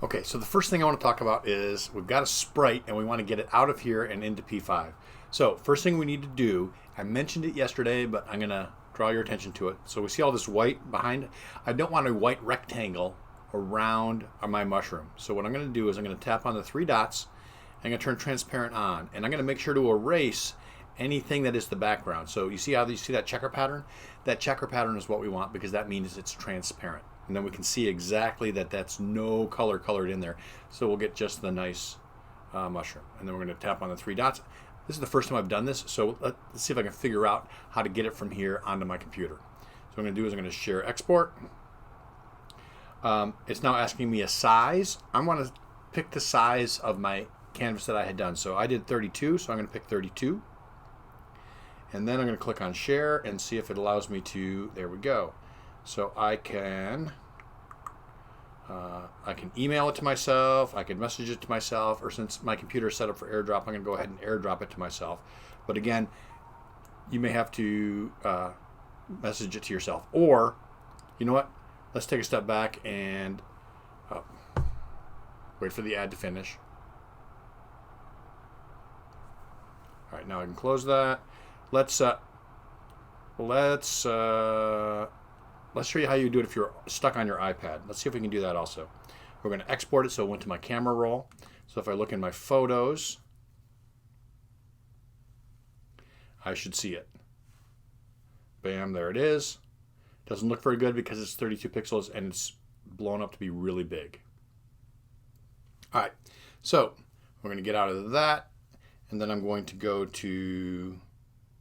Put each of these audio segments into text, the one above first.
Okay, so the first thing I want to talk about is we've got a Sprite and we want to get it out of here and into P5. So first thing we need to do, I mentioned it yesterday, but I'm going to draw your attention to it. So we see all this white behind it. I don't want a white rectangle around my mushroom. So what I'm going to do is I'm going to tap on the three dots. I'm going to turn transparent on, and I'm going to make sure to erase anything that is the background. So you see how you see that checker pattern? That checker pattern is what we want because that means it's transparent. And then we can see exactly that that's no color colored in there. So we'll get just the nice mushroom. And then we're going to tap on the three dots. This is the first time I've done this, so let's see if I can figure out how to get it from here onto my computer. So what I'm going to do is I'm going to share export. It's now asking me a size. I want to pick the size of my canvas that I had done. So I did 32, so I'm going to pick 32. And then I'm going to click on share and see if it allows me to, there we go. So I can email it to myself, I can message it to myself, or since my computer is set up for AirDrop, I'm going to go ahead and AirDrop it to myself. But again, you may have to message it to yourself. Or, you know what? Let's take a step back and wait for the ad to finish. All right, now I can close that. Let's show you how you do it if you're stuck on your iPad. Let's see if we can do that also. We're going to export it so it went to my camera roll. So if I look in my photos, I should see it. Bam, there it is. Doesn't look very good because it's 32 pixels and it's blown up to be really big. All right, so we're going to get out of that, and then I'm going to go to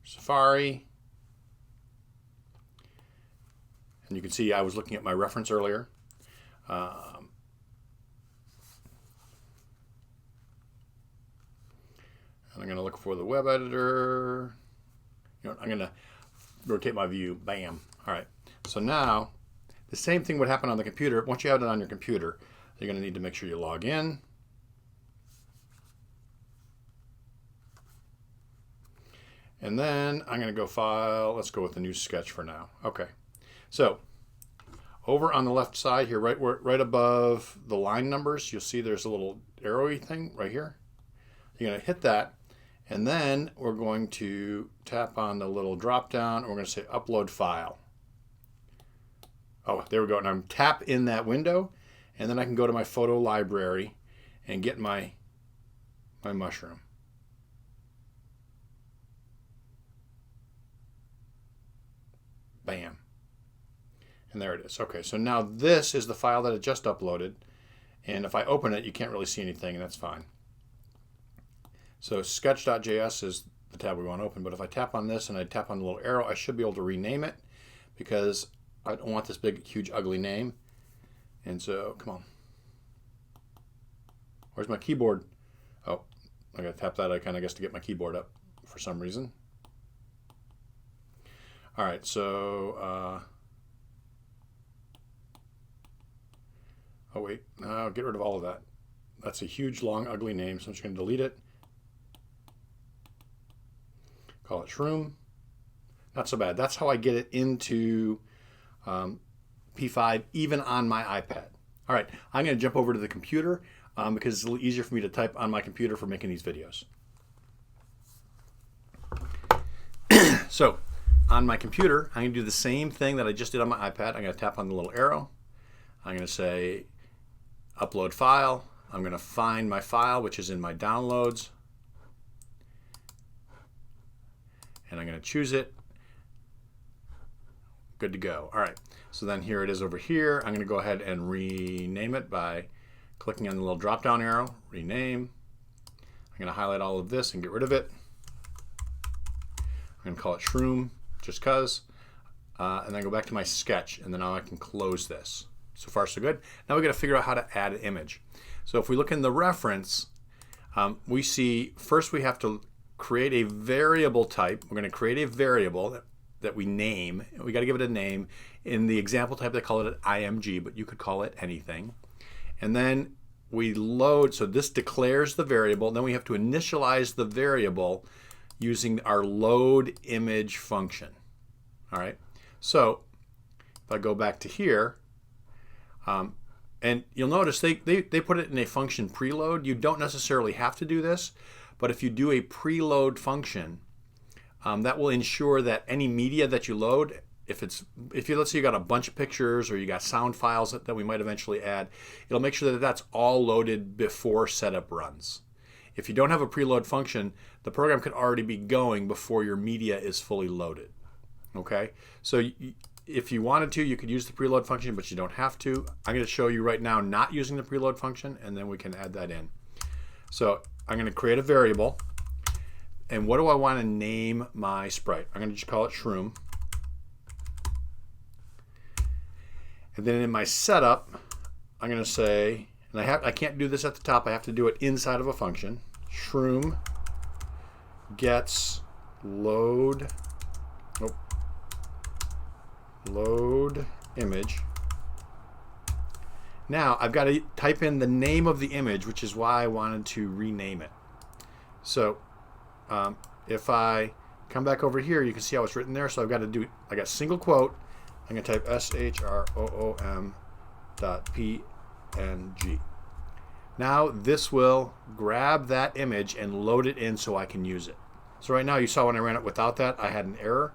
Safari. And you can see I was looking at my reference earlier. And I'm going to look for the web editor. You know, I'm going to rotate my view. Bam. All right. So now the same thing would happen on the computer. Once you have it on your computer, you're going to need to make sure you log in. And then I'm going to go file. Let's go with the new sketch for now. Okay. So over on the left side here, right above the line numbers, you'll see there's a little arrowy thing right here. You're going to hit that, and then we're going to tap on the little drop down, and we're going to say upload file. Oh, there we go. And I'm tap in that window, and then I can go to my photo library and get my mushroom. Bam. And there it is. Okay, so now this is the file that I just uploaded. And if I open it, you can't really see anything, and that's fine. So sketch.js is the tab we want to open. But if I tap on this and I tap on the little arrow, I should be able to rename it because I don't want this big, huge, ugly name. And so, come on. Where's my keyboard? Oh, I got to tap that icon, I guess, to get my keyboard up for some reason. All right, so... oh wait, no, get rid of all of that. That's a huge, long, ugly name, so I'm just going to delete it. Call it Shroom. Not so bad. That's how I get it into P5, even on my iPad. All right, I'm going to jump over to the computer because it's a little easier for me to type on my computer for making these videos. So, on my computer, I'm going to do the same thing that I just did on my iPad. I'm going to tap on the little arrow. I'm going to say upload file. I'm going to find my file, which is in my downloads. And I'm going to choose it. Good to go. All right. So then here it is over here. I'm going to go ahead and rename it by clicking on the little drop down arrow. Rename. I'm going to highlight all of this and get rid of it. I'm going to call it Shroom just because. And then go back to my sketch, and then now I can close this. So far, so good. Now we got to figure out how to add an image. So if we look in the reference, we see first we have to create a variable type. We're going to create a variable that we name. We got to give it a name. In the example type, they call it an IMG, but you could call it anything. And then we load. So this declares the variable. Then we have to initialize the variable using our load image function. All right. So if I go back to here, And you'll notice they put it in a function preload. You don't necessarily have to do this, but if you do a preload function, that will ensure that any media that you load, if you let's say you got a bunch of pictures or you got sound files that we might eventually add, it'll make sure that that's all loaded before setup runs. If you don't have a preload function, the program could already be going before your media is fully loaded. Okay, so if you wanted to, you could use the preload function, but you don't have to. I'm going to show you right now not using the preload function, and then we can add that in. So I'm going to create a variable, and what do I want to name my sprite? I'm going to just call it shroom. And then in my setup, I'm going to say, and I can't do this at the top, I have to do it inside of a function. Shroom gets load image. Now I've got to type in the name of the image, which is why I wanted to rename it. So if I come back over here, you can see how it's written there. So I've got to do, I got single quote, I'm going to type shroom.png. Now this will grab that image and load it in so I can use it. So right now you saw when I ran it without that, I had an error.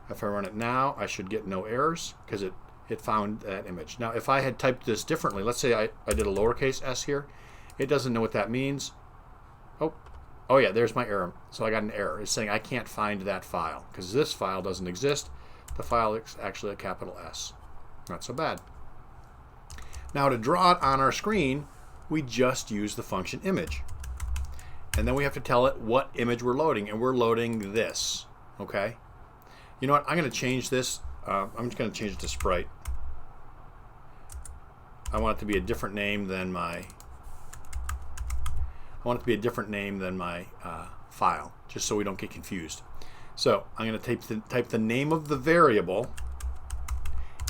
If I run it now, I should get no errors because it found that image. Now if I had typed this differently, let's say I did a lowercase s here, it doesn't know what that means. Oh yeah, there's my error. So I got an error. It's saying I can't find that file because this file doesn't exist. The file is actually a capital S. Not so bad. Now to draw it on our screen, we just use the function image. And then we have to tell it what image we're loading, and we're loading this, okay? You know what, I'm going to change this. I'm just going to change it to Sprite. I want it to be a different name than my file, just so we don't get confused. So I'm going to type the name of the variable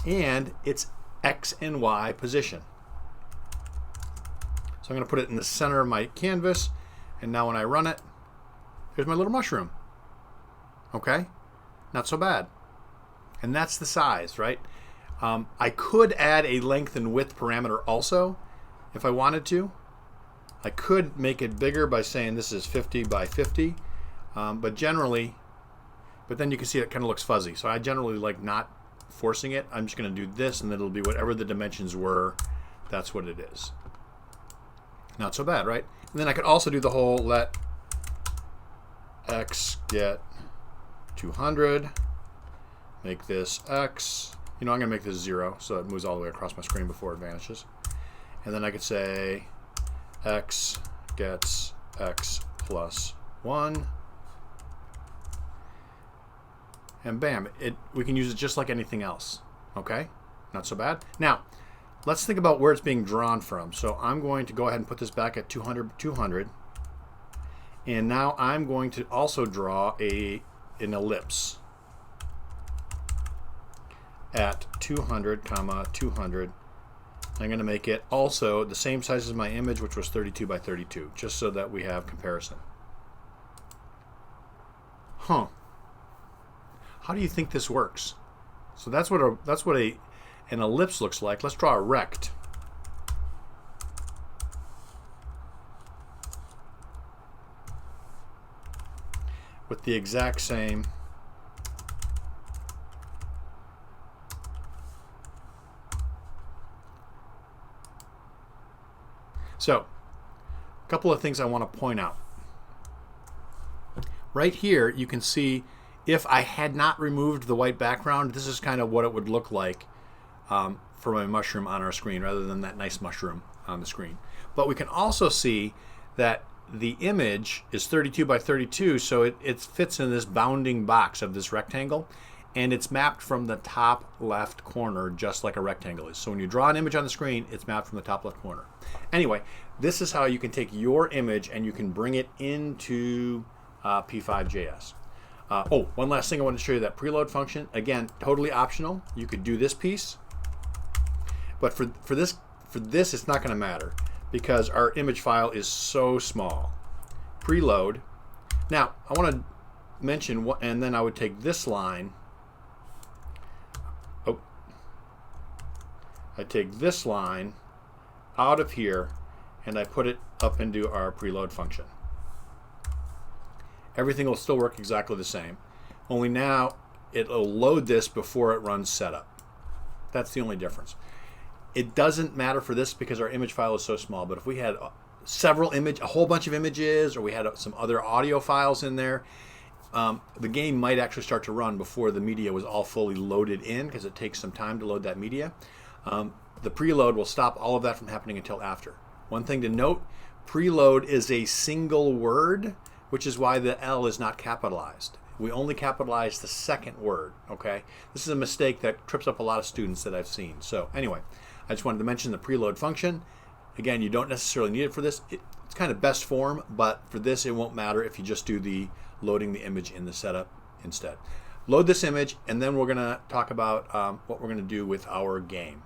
and its X and Y position. So I'm going to put it in the center of my canvas, and now when I run it, there's my little mushroom. Okay, not so bad. And that's the size, right? I could add a length and width parameter also if I wanted to. I could make it bigger by saying this is 50 by 50, but then you can see it kind of looks fuzzy. So I generally like not forcing it. I'm just going to do this, and then it'll be whatever the dimensions were. That's what it is. Not so bad, right? And then I could also do the whole let x get 200, make this x. You know, I'm going to make this 0 so it moves all the way across my screen before it vanishes. And then I could say x gets x plus 1. And bam, we can use it just like anything else. Okay, not so bad. Now, let's think about where it's being drawn from. So I'm going to go ahead and put this back at 200. And now I'm going to also draw an ellipse at 200, 200. I'm going to make it also the same size as my image, which was 32 by 32, just so that we have comparison. Huh. How do you think this works? So that's what an ellipse looks like. Let's draw a rect. With the exact same So, a couple of things I want to point out. Right here, you can see if I had not removed the white background, this is kind of what it would look like for my mushroom on our screen, rather than that nice mushroom on the screen. But we can also see that the image is 32 by 32, so it fits in this bounding box of this rectangle, and it's mapped from the top left corner just like a rectangle is. So when you draw an image on the screen, it's mapped from the top left corner. Anyway, this is how you can take your image and you can bring it into p5.js. One last thing I want to show you, that preload function. Again, totally optional. You could do this piece, but for this it's not going to matter because our image file is so small. Preload. Now I want to mention what, and then I would take this line. I take this line out of here and I put it up into our preload function, everything will still work exactly the same. Only now it'll load this before it runs setup. That's the only difference. It doesn't matter for this because our image file is so small, but if we had a whole bunch of images, or we had some other audio files in there, the game might actually start to run before the media was all fully loaded in, because it takes some time to load that media. The preload will stop all of that from happening until after. One thing to note, preload is a single word, which is why the L is not capitalized. We only capitalize the second word, okay? This is a mistake that trips up a lot of students that I've seen. So anyway, I just wanted to mention the preload function. Again, you don't necessarily need it for this. It's kind of best form, but for this it won't matter if you just do the loading the image in the setup instead. Load this image, and then we're going to talk about what we're going to do with our game.